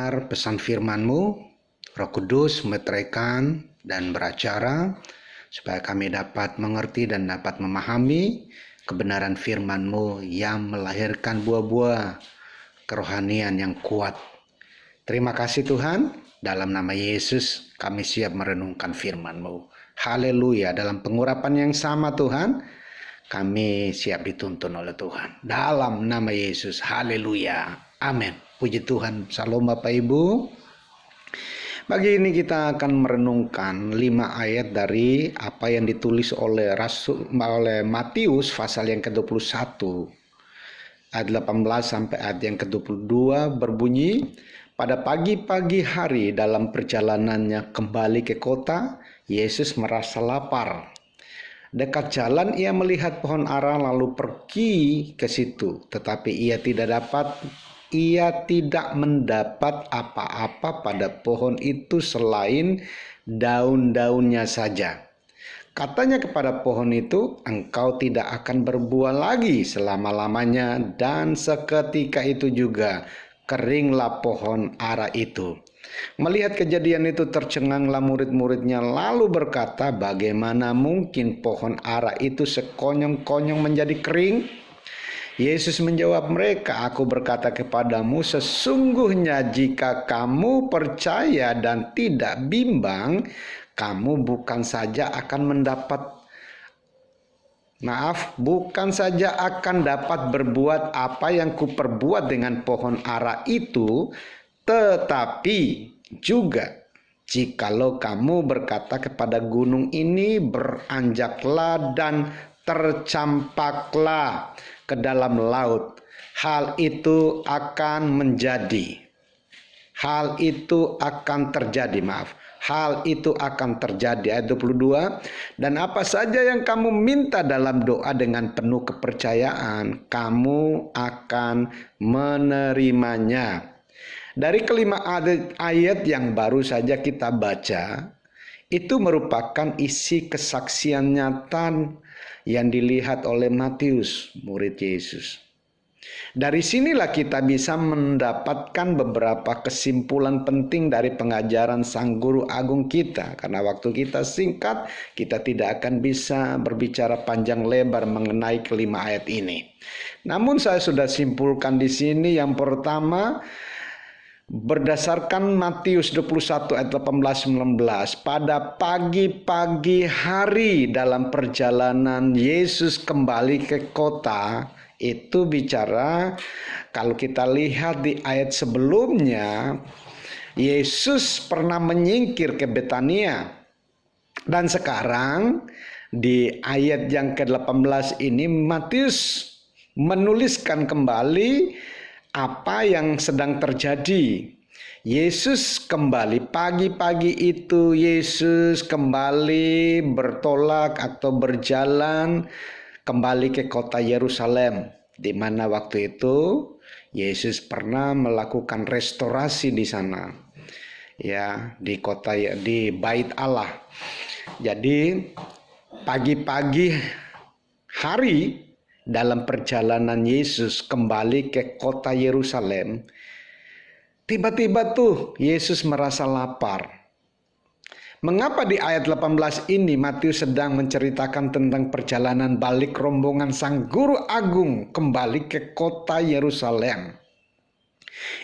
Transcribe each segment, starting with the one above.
mendengar pesan firman-Mu. Roh Kudus meteraikan dan beracara supaya kami dapat mengerti dan dapat memahami kebenaran firman-Mu yang melahirkan buah-buah kerohanian yang kuat. Terima kasih Tuhan, dalam nama Yesus kami siap merenungkan firman-Mu. Haleluya, dalam pengurapan yang sama Tuhan, kami siap dituntun oleh Tuhan. Dalam nama Yesus, haleluya, amin. Puji Tuhan, salam Bapak Ibu. Pagi ini kita akan merenungkan 5 ayat dari apa yang ditulis oleh Matius pasal yang ke-21. Ayat 18 sampai ayat yang ke-22 berbunyi, pada pagi-pagi hari dalam perjalanannya kembali ke kota, Yesus merasa lapar. Dekat jalan ia melihat pohon ara lalu pergi ke situ, tetapi ia tidak mendapat apa-apa pada pohon itu selain daun-daunnya saja. Katanya kepada pohon itu, engkau tidak akan berbuah lagi selama-lamanya, dan seketika itu juga keringlah pohon ara itu. Melihat kejadian itu tercenganglah murid-muridnya lalu berkata, bagaimana mungkin pohon ara itu sekonyong-konyong menjadi kering? Yesus menjawab mereka, aku berkata kepadamu, sesungguhnya jika kamu percaya dan tidak bimbang, kamu bukan saja akan dapat berbuat apa yang kuperbuat dengan pohon ara itu, tetapi juga jikalau kamu berkata kepada gunung ini, beranjaklah dan tercampaklah ke dalam laut, hal itu akan terjadi. Ayat 22, dan apa saja yang kamu minta dalam doa dengan penuh kepercayaan, kamu akan menerimanya. Dari kelima ayat yang baru saja kita baca, itu merupakan isi kesaksian nyata yang dilihat oleh Matius, murid Yesus. Dari sinilah kita bisa mendapatkan beberapa kesimpulan penting dari pengajaran Sang Guru Agung kita. Karena waktu kita singkat, kita tidak akan bisa berbicara panjang lebar mengenai kelima ayat ini. Namun saya sudah simpulkan di sini. Yang pertama, berdasarkan Matius 21 ayat 18-19, pada pagi-pagi hari dalam perjalanan Yesus kembali ke kota, itu bicara, kalau kita lihat di ayat sebelumnya, Yesus pernah menyingkir ke Betania. Dan sekarang di ayat yang ke-18 ini Matius menuliskan kembali apa yang sedang terjadi. Yesus kembali, pagi-pagi itu Yesus kembali bertolak atau berjalan kembali ke kota Yerusalem, di mana waktu itu Yesus pernah melakukan restorasi di sana, ya, di Bait Allah. Jadi pagi-pagi hari dalam perjalanan Yesus kembali ke kota Yerusalem, tiba-tiba tuh Yesus merasa lapar. Mengapa di ayat 18 ini Matius sedang menceritakan tentang perjalanan balik rombongan Sang Guru Agung kembali ke kota Yerusalem?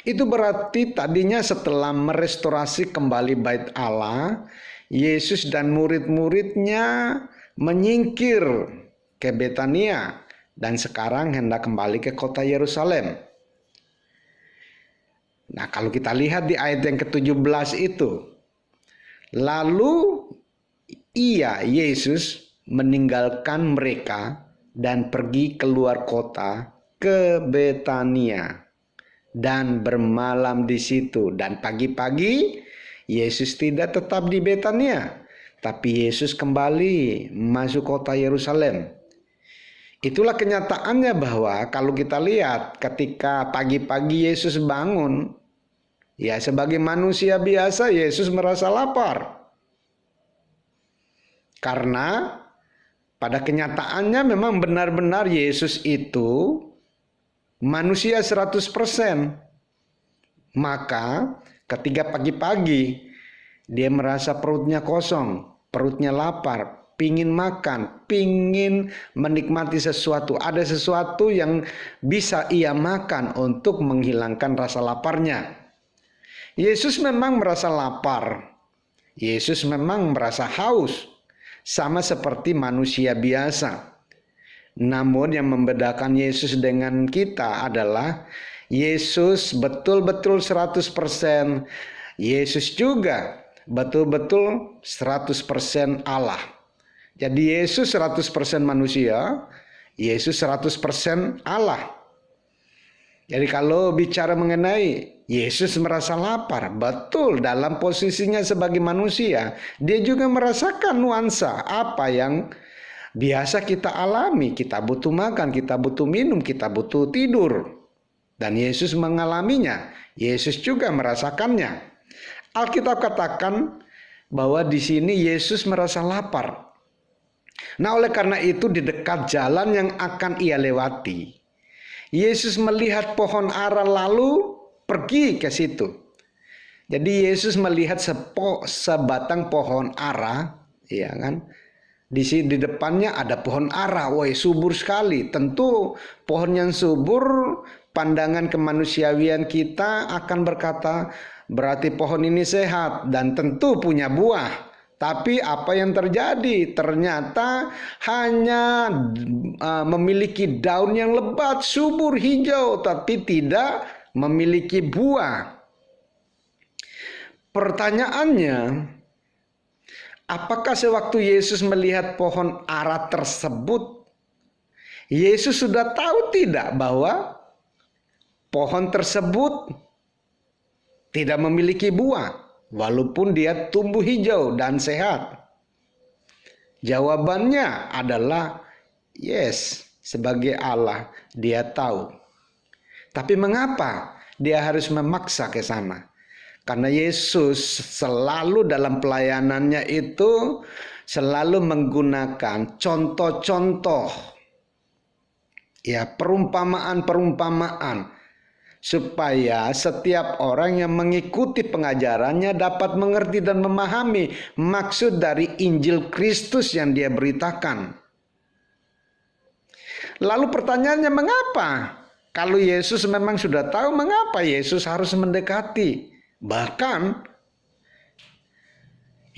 Itu berarti tadinya setelah merestorasi kembali Bait Allah, Yesus dan murid-muridnya menyingkir ke Betania dan sekarang hendak kembali ke kota Yerusalem. Nah, kalau kita lihat di ayat yang ke-17 itu, lalu Yesus meninggalkan mereka dan pergi keluar kota ke Betania dan bermalam di situ. Dan pagi-pagi Yesus tidak tetap di Betania, tapi Yesus kembali masuk kota Yerusalem. Itulah kenyataannya bahwa kalau kita lihat ketika pagi-pagi Yesus bangun, ya sebagai manusia biasa Yesus merasa lapar. Karena pada kenyataannya memang benar-benar Yesus itu manusia 100%. Maka ketika pagi-pagi dia merasa perutnya kosong, perutnya lapar, pingin makan, pingin menikmati sesuatu. Ada sesuatu yang bisa ia makan untuk menghilangkan rasa laparnya. Yesus memang merasa lapar. Yesus memang merasa haus. Sama seperti manusia biasa. Namun yang membedakan Yesus dengan kita adalah Yesus betul-betul 100%. Yesus juga betul-betul 100% Allah. Jadi Yesus 100% manusia, Yesus 100% Allah. Jadi kalau bicara mengenai Yesus merasa lapar, betul dalam posisinya sebagai manusia, dia juga merasakan nuansa apa yang biasa kita alami. Kita butuh makan, kita butuh minum, kita butuh tidur. Dan Yesus mengalaminya. Yesus juga merasakannya. Alkitab katakan bahwa di sini Yesus merasa lapar. Nah, oleh karena itu di dekat jalan yang akan ia lewati, Yesus melihat pohon ara lalu pergi ke situ. Jadi Yesus melihat sebatang pohon ara, ya kan? Di depannya ada pohon ara, woi subur sekali. Tentu pohon yang subur, pandangan kemanusiawian kita akan berkata, berarti pohon ini sehat dan tentu punya buah. Tapi apa yang terjadi? Ternyata hanya memiliki daun yang lebat, subur, hijau, tapi tidak memiliki buah. Pertanyaannya, apakah sewaktu Yesus melihat pohon ara tersebut, Yesus sudah tahu tidak bahwa pohon tersebut tidak memiliki buah? Walaupun dia tumbuh hijau dan sehat. Jawabannya adalah yes, sebagai Allah dia tahu. Tapi mengapa dia harus memaksa ke sana? Karena Yesus selalu dalam pelayanannya itu selalu menggunakan contoh-contoh, ya, perumpamaan-perumpamaan, supaya setiap orang yang mengikuti pengajarannya dapat mengerti dan memahami maksud dari Injil Kristus yang dia beritakan. Lalu pertanyaannya, mengapa? Kalau Yesus memang sudah tahu, mengapa Yesus harus mendekati? Bahkan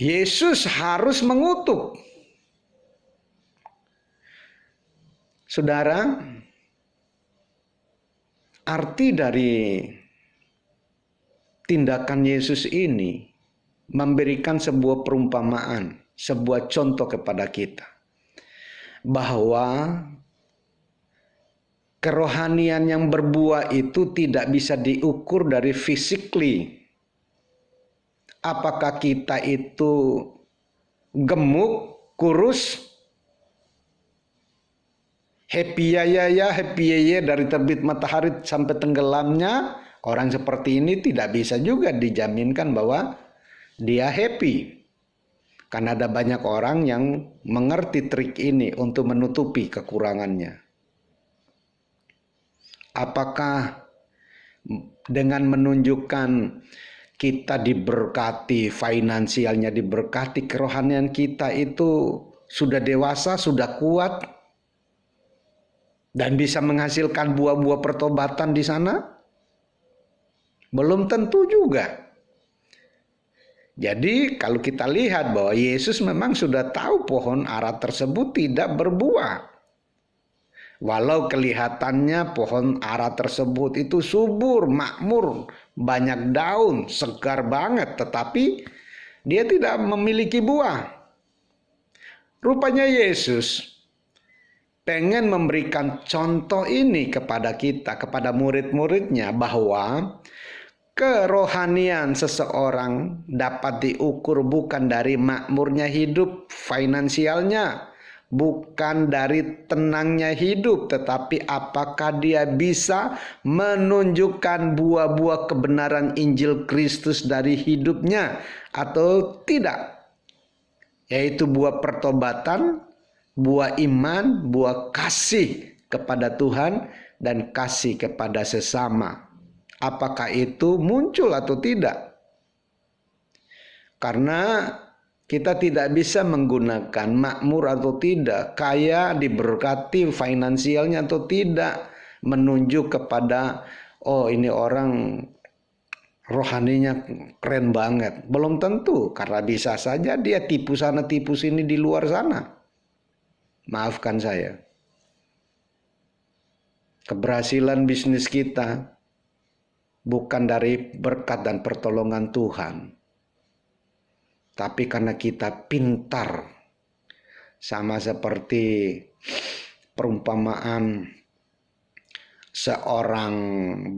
Yesus harus mengutuk. Saudara, arti dari tindakan Yesus ini memberikan sebuah perumpamaan, sebuah contoh kepada kita. Bahwa kerohanian yang berbuah itu tidak bisa diukur dari physically. Apakah kita itu gemuk, kurus, happy ya dari terbit matahari sampai tenggelamnya? Orang seperti ini tidak bisa juga dijaminkan bahwa dia happy. Karena ada banyak orang yang mengerti trik ini untuk menutupi kekurangannya. Apakah dengan menunjukkan kita diberkati, finansialnya diberkati, kerohanian kita itu sudah dewasa, sudah kuat, dan bisa menghasilkan buah-buah pertobatan di sana? Belum tentu juga. Jadi kalau kita lihat bahwa Yesus memang sudah tahu pohon ara tersebut tidak berbuah. Walau kelihatannya pohon ara tersebut itu subur, makmur, banyak daun, segar banget, tetapi dia tidak memiliki buah. Rupanya Yesus pengen memberikan contoh ini kepada kita, kepada murid-muridnya, bahwa kerohanian seseorang dapat diukur bukan dari makmurnya hidup finansialnya, bukan dari tenangnya hidup, tetapi apakah dia bisa menunjukkan buah-buah kebenaran Injil Kristus dari hidupnya atau tidak, yaitu buah pertobatan, buah iman, buah kasih kepada Tuhan dan kasih kepada sesama. apakah itu muncul atau tidak. Karena kita tidak bisa menggunakan makmur atau tidak, kaya, diberkati finansialnya atau tidak, menunjuk kepada, oh ini orang rohaninya keren banget. Belum tentu, karena bisa saja dia tipu sana tipu sini di luar sana. Maafkan saya. Keberhasilan bisnis kita bukan dari berkat dan pertolongan Tuhan, tapi karena kita pintar. Sama seperti perumpamaan seorang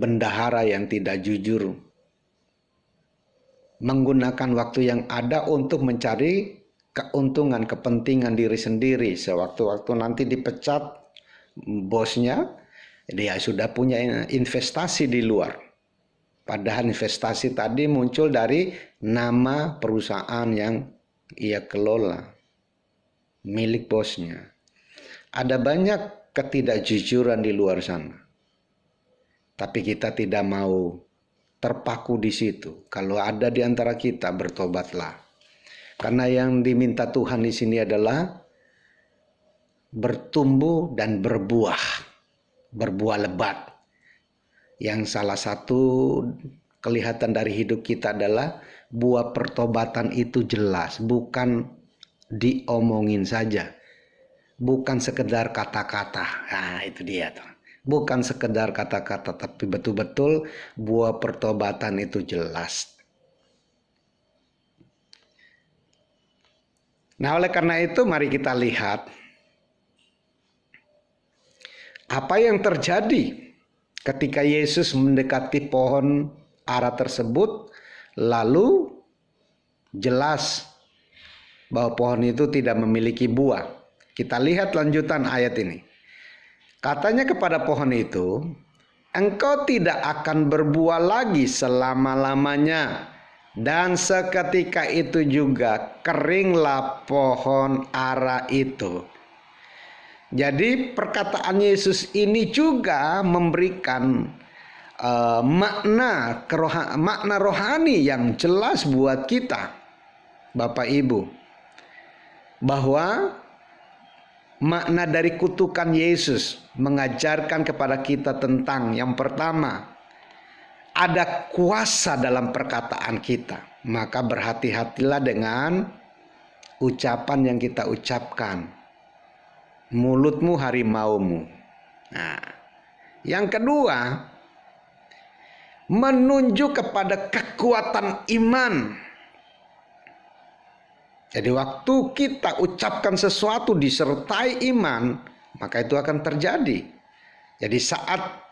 bendahara yang tidak jujur, menggunakan waktu yang ada untuk mencari keuntungan, kepentingan diri sendiri. Sewaktu-waktu nanti dipecat bosnya, dia sudah punya investasi di luar. Padahal investasi tadi muncul dari nama perusahaan yang ia kelola, milik bosnya. Ada banyak ketidakjujuran di luar sana. Tapi kita tidak mau terpaku di situ. Kalau ada di antara kita, bertobatlah. Karena yang diminta Tuhan di sini adalah bertumbuh dan berbuah. Berbuah lebat. Yang salah satu kelihatan dari hidup kita adalah buah pertobatan itu jelas, bukan diomongin saja, bukan sekedar kata-kata. Nah, itu dia tuh. Bukan sekedar kata-kata, tapi betul-betul buah pertobatan itu jelas. Nah, oleh karena itu mari kita lihat apa yang terjadi ketika Yesus mendekati pohon ara tersebut, lalu jelas bahwa pohon itu tidak memiliki buah. Kita lihat lanjutan ayat ini. Katanya kepada pohon itu, engkau tidak akan berbuah lagi selama-lamanya. Dan seketika itu juga keringlah pohon ara itu. Jadi perkataan Yesus ini juga memberikan makna rohani yang jelas buat kita, Bapak Ibu, bahwa makna dari kutukan Yesus mengajarkan kepada kita tentang yang pertama, ada kuasa dalam perkataan kita. Maka berhati-hatilah dengan ucapan yang kita ucapkan. Mulutmu harimaumu. Nah, yang kedua, menunjuk kepada kekuatan iman. Jadi waktu kita ucapkan sesuatu disertai iman, maka itu akan terjadi. Jadi saat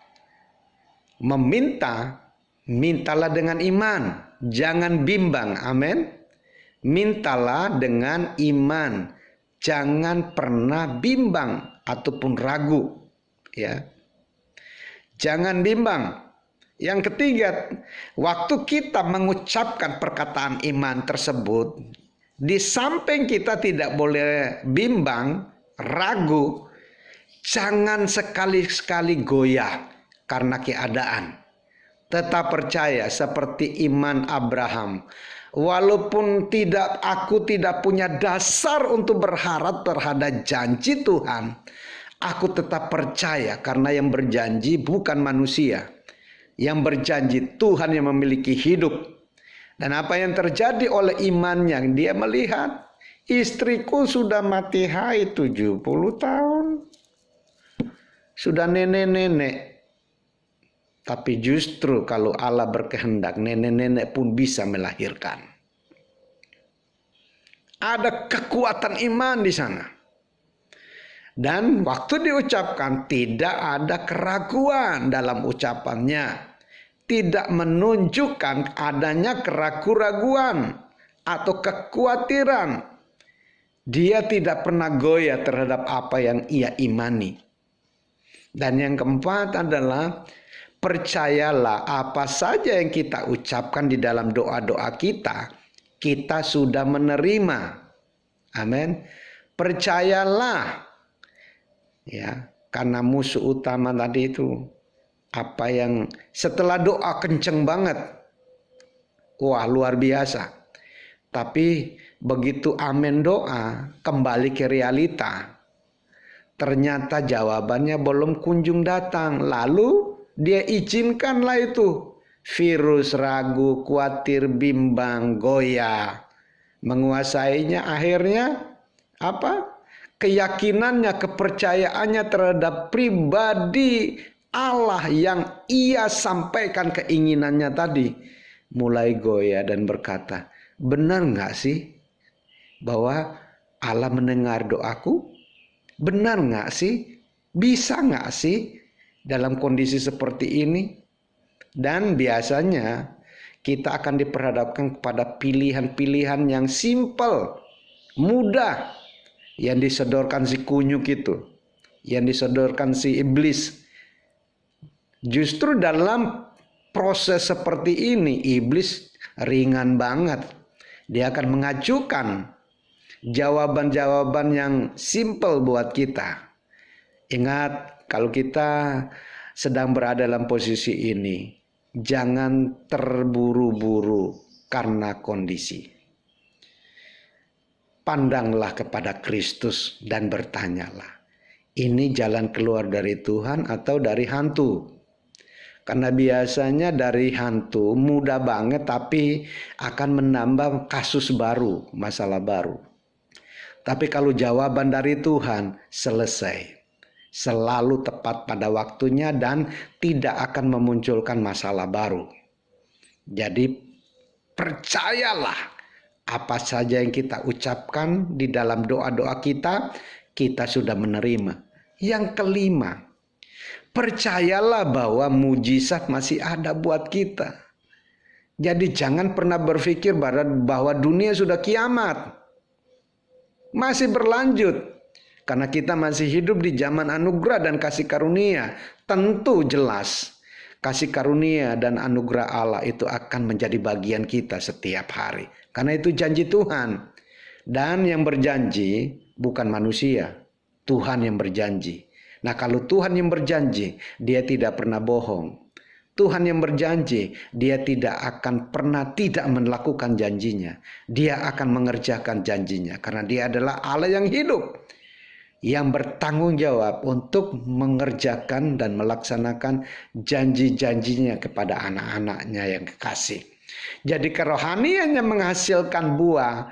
meminta, mintalah dengan iman, jangan bimbang. Amin. Mintalah dengan iman. Jangan pernah bimbang ataupun ragu, ya. Jangan bimbang. Yang ketiga, waktu kita mengucapkan perkataan iman tersebut, di samping kita tidak boleh bimbang, ragu, jangan sekali-sekali goyah karena keadaan. Tetap percaya seperti iman Abraham. Walaupun aku tidak punya dasar untuk berharap terhadap janji Tuhan, aku tetap percaya karena yang berjanji bukan manusia. Yang berjanji Tuhan yang memiliki hidup. Dan apa yang terjadi oleh imannya, dia melihat istriku sudah mati hai 70 tahun. Sudah nenek-nenek. Tapi justru kalau Allah berkehendak, nenek-nenek pun bisa melahirkan. Ada kekuatan iman di sana. Dan waktu diucapkan tidak ada keraguan dalam ucapannya. Tidak menunjukkan adanya keraguan-raguan atau kekhawatiran. Dia tidak pernah goyah terhadap apa yang ia imani. Dan yang keempat adalah percayalah apa saja yang kita ucapkan di dalam doa-doa kita, kita sudah menerima. Amin. Percayalah. Ya, karena musuh utama tadi itu Apa yang setelah doa kenceng banget. Wah, luar biasa. Tapi begitu amin doa, kembali ke realita. Ternyata jawabannya belum kunjung datang. Lalu dia izinkanlah itu. Virus ragu, khawatir, bimbang, goyah menguasainya. Akhirnya apa? Keyakinannya, kepercayaannya terhadap pribadi Allah yang ia sampaikan keinginannya tadi mulai goyah dan berkata, benar nggak sih bahwa Allah mendengar doaku? Benar nggak sih? Bisa nggak sih dalam kondisi seperti ini? Dan biasanya kita akan diperhadapkan kepada pilihan-pilihan yang simpel, mudah, yang disodorkan si kunyuk itu, yang disodorkan si iblis. Justru dalam proses seperti ini, iblis ringan banget. Dia akan mengajukan jawaban-jawaban yang simpel buat kita. Ingat, kalau kita sedang berada dalam posisi ini, jangan terburu-buru karena kondisi. Pandanglah kepada Kristus dan bertanyalah, ini jalan keluar dari Tuhan atau dari hantu? Karena biasanya dari hantu mudah banget, tapi akan menambah kasus baru, masalah baru. Tapi kalau jawaban dari Tuhan, selesai. Selalu tepat pada waktunya dan tidak akan memunculkan masalah baru. Jadi percayalah, apa saja yang kita ucapkan di dalam doa-doa kita, kita sudah menerima. Yang kelima, percayalah bahwa mujizat masih ada buat kita. Jadi jangan pernah berpikir bahwa dunia sudah kiamat. Masih berlanjut. Karena kita masih hidup di zaman anugerah dan kasih karunia. Tentu jelas kasih karunia dan anugerah Allah itu akan menjadi bagian kita setiap hari. Karena itu janji Tuhan. Dan yang berjanji bukan manusia. Tuhan yang berjanji. Nah, kalau Tuhan yang berjanji, dia tidak pernah bohong. Tuhan yang berjanji, dia tidak akan pernah tidak melakukan janjinya. Dia akan mengerjakan janjinya. Karena dia adalah Allah yang hidup. Yang bertanggung jawab untuk mengerjakan dan melaksanakan janji-janjinya kepada anak-anaknya yang kekasih. Jadi kerohanian yang menghasilkan buah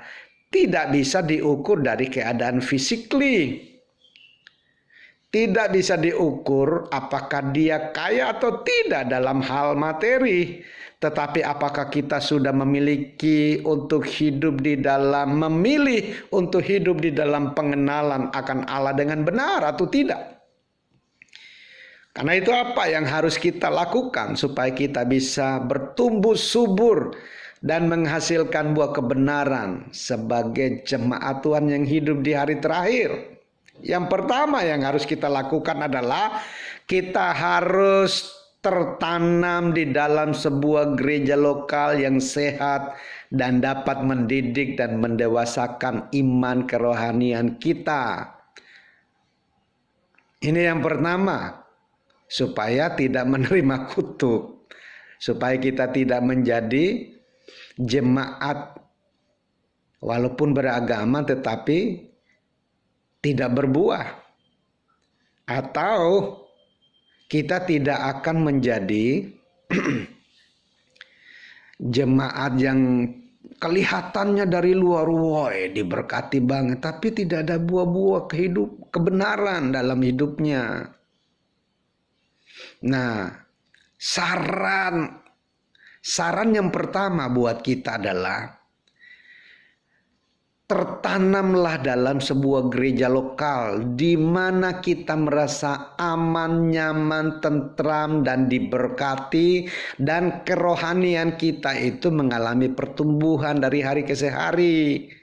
tidak bisa diukur dari keadaan fisikly. Tidak bisa diukur apakah dia kaya atau tidak dalam hal materi. Tetapi apakah kita sudah memiliki untuk hidup di dalam, memilih untuk hidup di dalam pengenalan akan Allah dengan benar atau tidak. Karena itu apa yang harus kita lakukan supaya kita bisa bertumbuh subur dan menghasilkan buah kebenaran sebagai jemaat Tuhan yang hidup di hari terakhir. Yang pertama yang harus kita lakukan adalah kita harus tertanam di dalam sebuah gereja lokal yang sehat dan dapat mendidik dan mendewasakan iman kerohanian kita. Ini yang pertama, supaya tidak menerima kutuk, supaya kita tidak menjadi jemaat walaupun beragama tetapi tidak berbuah, atau kita tidak akan menjadi jemaat yang kelihatannya dari luar woi diberkati banget, tapi tidak ada buah-buah kebenaran dalam hidupnya. Nah, saran yang pertama buat kita adalah tertanamlah dalam sebuah gereja lokal di mana kita merasa aman, nyaman, tentram, dan diberkati, dan kerohanian kita itu mengalami pertumbuhan dari hari ke hari.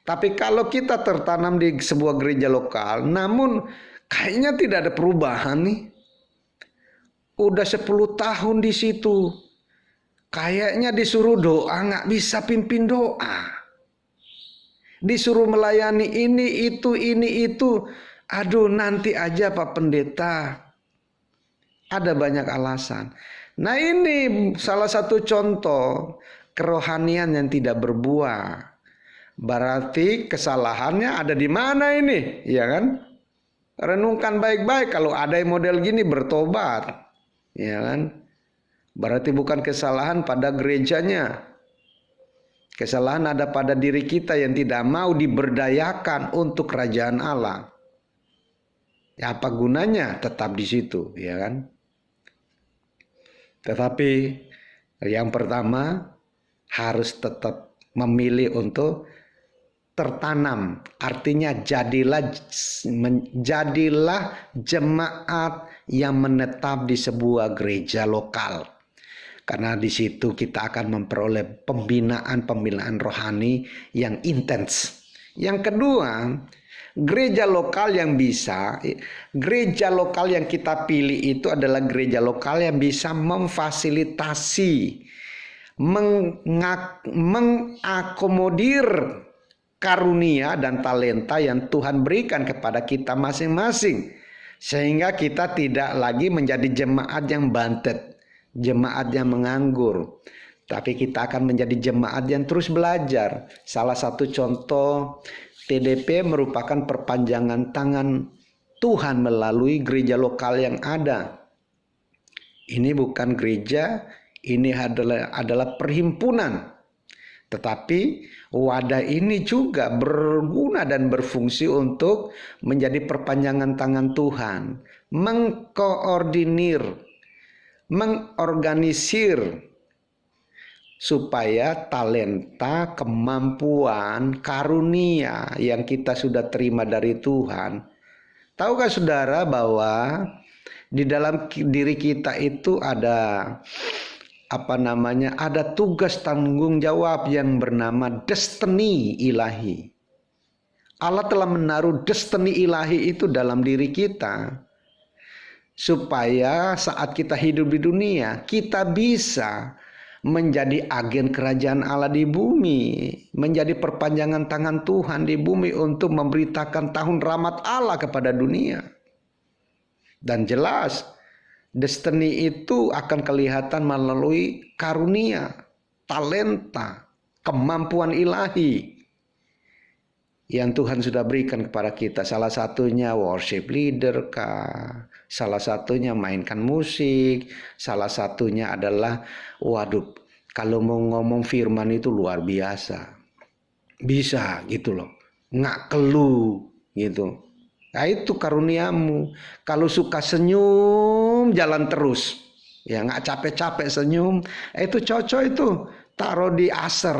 Tapi kalau kita tertanam di sebuah gereja lokal, namun kayaknya tidak ada perubahan nih. Udah 10 tahun di situ, kayaknya disuruh doa nggak bisa pimpin doa. Disuruh melayani ini itu. Aduh, nanti aja Pak Pendeta. Ada banyak alasan. Nah, ini salah satu contoh kerohanian yang tidak berbuah. Berarti kesalahannya ada di mana ini? Ya kan? Renungkan baik-baik, kalau ada yang model gini bertobat. Ya kan? Berarti bukan kesalahan pada gerejanya. Kesalahan ada pada diri kita yang tidak mau diberdayakan untuk kerajaan Allah. Ya, apa gunanya tetap di situ, ya kan? Tetapi yang pertama harus tetap memilih untuk tertanam. Artinya jadilah jemaat yang menetap di sebuah gereja lokal. Karena di situ kita akan memperoleh pembinaan rohani yang intens. Yang kedua, gereja lokal yang kita pilih itu adalah gereja lokal yang bisa memfasilitasi, mengakomodir karunia dan talenta yang Tuhan berikan kepada kita masing-masing. Sehingga kita tidak lagi menjadi jemaat yang bantet, jemaat yang menganggur. Tapi kita akan menjadi jemaat yang terus belajar. Salah satu contoh, TDP merupakan perpanjangan tangan Tuhan melalui gereja lokal yang ada. Ini bukan gereja, ini adalah perhimpunan. Tetapi wadah ini juga berguna dan berfungsi untuk menjadi perpanjangan tangan Tuhan. Mengkoordinir, mengorganisir supaya talenta, kemampuan, karunia yang kita sudah terima dari Tuhan. Tahukah saudara bahwa di dalam diri kita itu ada ada tugas tanggung jawab yang bernama destiny ilahi. Allah telah menaruh destiny ilahi itu dalam diri kita supaya saat kita hidup di dunia kita bisa menjadi agen kerajaan Allah di bumi, menjadi perpanjangan tangan Tuhan di bumi untuk memberitakan tahun rahmat Allah kepada dunia. Dan jelas, destiny itu akan kelihatan melalui karunia, talenta, kemampuan ilahi yang Tuhan sudah berikan kepada kita. Salah satunya worship leader kah? Salah satunya mainkan musik, salah satunya adalah kalau mau ngomong firman itu luar biasa. Bisa gitu loh. Nggak kelu gitu. Nah, itu karuniamu. Kalau suka senyum jalan terus. Ya nggak capek-capek senyum. Itu cocok itu. Taruh di aser.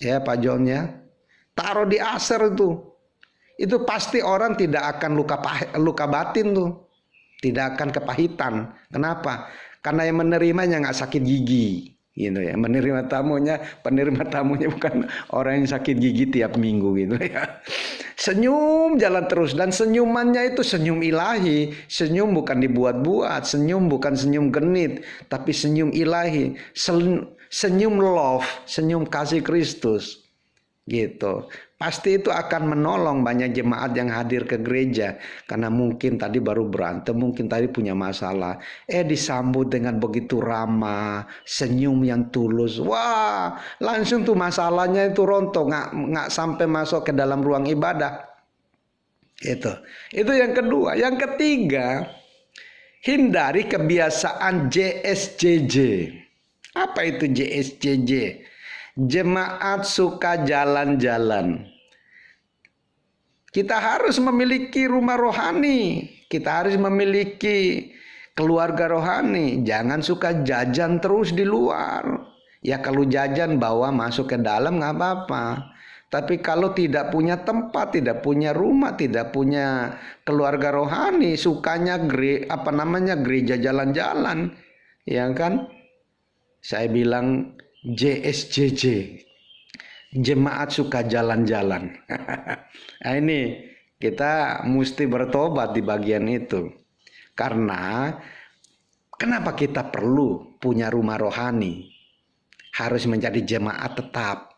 Ya Pak John ya. Taruh di aser itu. Itu pasti orang tidak akan luka batin tuh. Tidak akan kepahitan. Kenapa? Karena yang menerimanya nggak sakit gigi, gitu ya. Penerima tamunya bukan orang yang sakit gigi tiap minggu, gitu ya. Senyum jalan terus, dan senyumannya itu senyum ilahi. Senyum bukan dibuat-buat, senyum bukan senyum genit, tapi senyum ilahi. Senyum love, senyum kasih Kristus, gitu. Pasti itu akan menolong banyak jemaat yang hadir ke gereja. Karena mungkin tadi baru berantem, mungkin tadi punya masalah. Disambut dengan begitu ramah, senyum yang tulus. Wah, langsung tuh masalahnya itu rontok, nggak sampai masuk ke dalam ruang ibadah. Itu yang kedua. Yang ketiga, hindari kebiasaan JSJJ. Apa itu JSJJ? Jemaat suka jalan-jalan. Kita harus memiliki rumah rohani. Kita harus memiliki keluarga rohani. Jangan suka jajan terus di luar. Ya kalau jajan bawa masuk ke dalam nggak apa-apa. Tapi kalau tidak punya tempat, tidak punya rumah, tidak punya keluarga rohani, sukanya gereja jalan-jalan, ya kan? Saya bilang JSJJ. Jemaat suka jalan-jalan. Nah, ini kita mesti bertobat di bagian itu. Karena kenapa kita perlu punya rumah rohani? Harus menjadi jemaat tetap.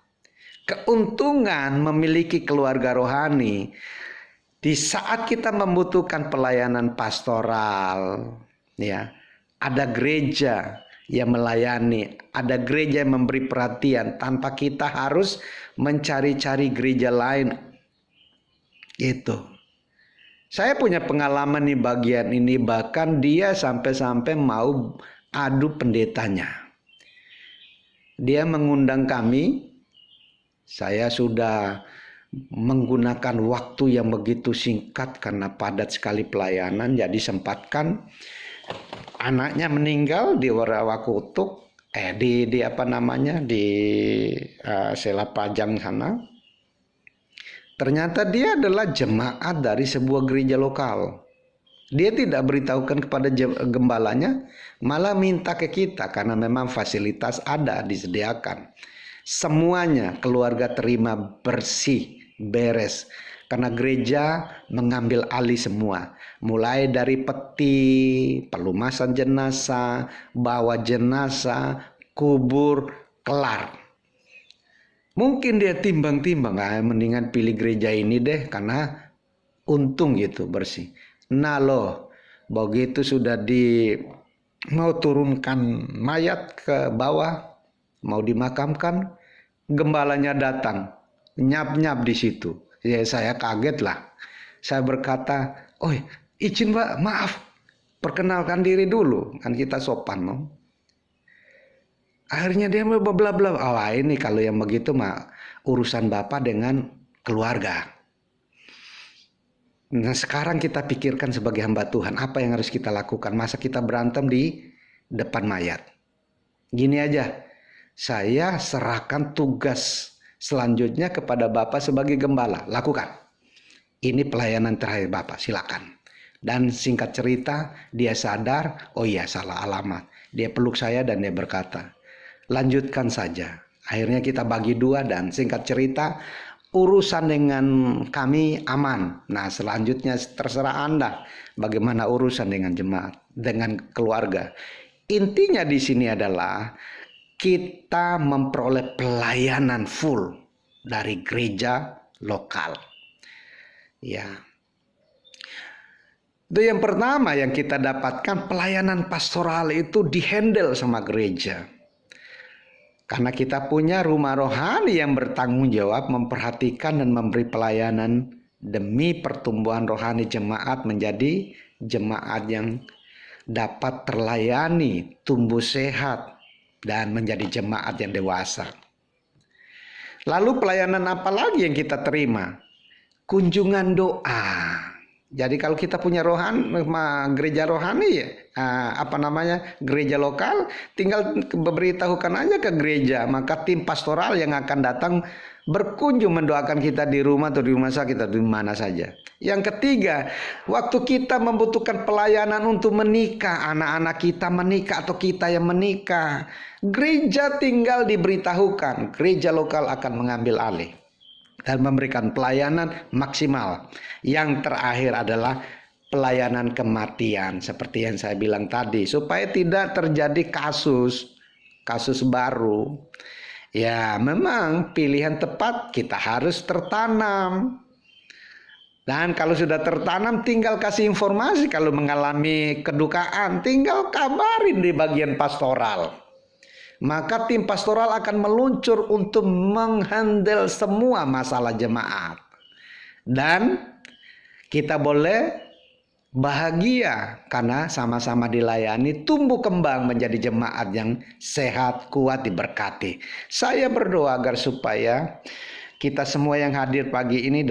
Keuntungan memiliki keluarga rohani di saat kita membutuhkan pelayanan pastoral, Ya, ada gereja yang melayani, ada gereja yang memberi perhatian tanpa kita harus mencari-cari gereja lain. Itu. Saya punya pengalaman di bagian ini, bahkan dia sampai-sampai mau adu pendetanya. Dia mengundang kami, saya sudah menggunakan waktu yang begitu singkat karena padat sekali pelayanan, jadi sempatkan anaknya meninggal di Warawakutuk, di Selapajang sana. Ternyata dia adalah jemaat dari sebuah gereja lokal. Dia tidak beritahukan kepada gembalanya, malah minta ke kita karena memang fasilitas ada disediakan. Semuanya keluarga terima bersih, beres. Karena gereja mengambil alih semua. Mulai dari peti, pelumasan jenazah, bawa jenazah, kubur, kelar. Mungkin dia timbang-timbang, mendingan pilih gereja ini deh karena untung gitu bersih. Nah loh, begitu sudah mau turunkan mayat ke bawah, mau dimakamkan, gembalanya datang, nyap-nyap di situ. Ya saya kaget lah. Saya berkata, "Oh, izin Pak, maaf, perkenalkan diri dulu, kan kita sopan no." Akhirnya dia bla bla bla. Oh, ini kalau yang begitu mah urusan Bapak dengan keluarga. Nah, sekarang kita pikirkan sebagai hamba Tuhan, apa yang harus kita lakukan? Masa kita berantem di depan mayat? Gini aja, saya serahkan tugas selanjutnya kepada Bapak sebagai gembala. Lakukan. Ini pelayanan terakhir Bapak, silakan. Dan singkat cerita, dia sadar, oh iya salah alamat. Dia peluk saya dan dia berkata, lanjutkan saja. Akhirnya kita bagi dua dan singkat cerita urusan dengan kami aman. Nah selanjutnya terserah Anda bagaimana urusan dengan jemaat, dengan keluarga. Intinya di sini adalah kita memperoleh pelayanan full dari gereja lokal. Ya. Itu yang pertama yang kita dapatkan, pelayanan pastoral itu dihandle sama gereja. Karena kita punya rumah rohani yang bertanggung jawab memperhatikan dan memberi pelayanan demi pertumbuhan rohani jemaat menjadi jemaat yang dapat terlayani, tumbuh sehat, dan menjadi jemaat yang dewasa. Lalu pelayanan apa lagi yang kita terima? Kunjungan doa. Jadi kalau kita punya gereja rohani ya, gereja lokal, tinggal beritahukan aja ke gereja, maka tim pastoral yang akan datang berkunjung mendoakan kita di rumah atau di rumah sakit atau di mana saja. Yang ketiga, waktu kita membutuhkan pelayanan untuk menikah, anak-anak kita menikah atau kita yang menikah, gereja tinggal diberitahukan, gereja lokal akan mengambil alih dan memberikan pelayanan maksimal. Yang terakhir adalah pelayanan kematian seperti yang saya bilang tadi, supaya tidak terjadi kasus baru. Ya memang pilihan tepat kita harus tertanam. Dan kalau sudah tertanam tinggal kasih informasi, kalau mengalami kedukaan tinggal kabarin di bagian pastoral. Maka tim pastoral akan meluncur untuk menghandle semua masalah jemaat. Dan kita boleh bahagia karena sama-sama dilayani, tumbuh kembang menjadi jemaat yang sehat, kuat, diberkati. Saya berdoa agar supaya kita semua yang hadir pagi ini